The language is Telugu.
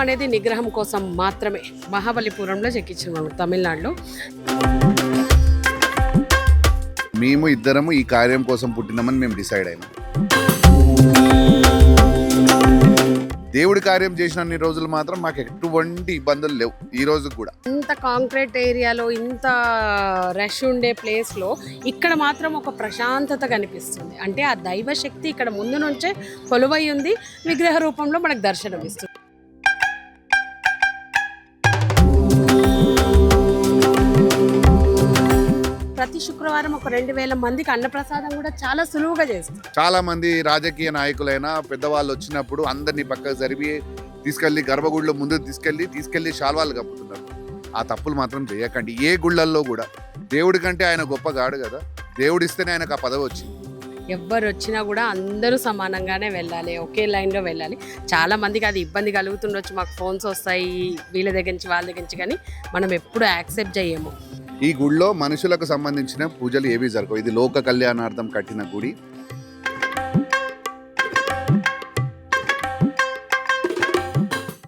అనేది నిగ్రహం కోసం మాత్రమే. మహాబలిపురంలో చెక్కించాము తమిళనాడులో. మేము ఇద్దరము ఈ కార్యం కోసం పుట్టినామని మేము డిసైడ్ అయినాం. దేవుడి కార్యం చేసినన్ని రోజులు మాత్రం మాకు ఎటువంటి ఇబ్బందులు లేవు ఈ రోజు కూడా. ఇంత కాంక్రీట్ ఏరియాలో, ఇంత రష్ ఉండే ప్లేస్లో ఇక్కడ మాత్రం ఒక ప్రశాంతత కనిపిస్తుంది. అంటే ఆ దైవ శక్తి ఇక్కడ ముందు నుంచే కొలువై ఉంది, విగ్రహ రూపంలో మనకు దర్శనం ఇస్తుంది. ప్రతి శుక్రవారం ఒక 2000 మందికి అన్నప్రసాదం కూడా చాలా సులువుగా చేస్తారు. చాలా మంది రాజకీయ నాయకులైనా పెద్దవాళ్ళు వచ్చినప్పుడు అందరినీ పక్కకు జరిపి తీసుకెళ్లి గర్భగుడిలో ముందు తీసుకెళ్లి శాల్వాలు కప్పుతున్నారు. ఆ తప్పులు మాత్రం చేయకండి. ఏ గుళ్ళల్లో కూడా దేవుడి కంటే ఆయన గొప్ప గాడు కదా, దేవుడిస్తేనే ఆయనకు ఆ పదవి వచ్చింది. ఎవ్వరు వచ్చినా కూడా అందరూ సమానంగానే వెళ్ళాలి, ఒకే లైన్లో వెళ్ళాలి. చాలా మందికి అది ఇబ్బంది కలుగుతుండొచ్చు, మాకు ఫోన్స్ వస్తాయి వీళ్ళ దగ్గర నుంచి వాళ్ళ దగ్గర నుంచి, కానీ మనం ఎప్పుడు యాక్సెప్ట్ చేయము. ఈ గుడిలో మనుషులకు సంబంధించిన పూజలు ఏవీ జరగవు. ఇది లోక కళ్యాణార్థం కట్టిన గుడి.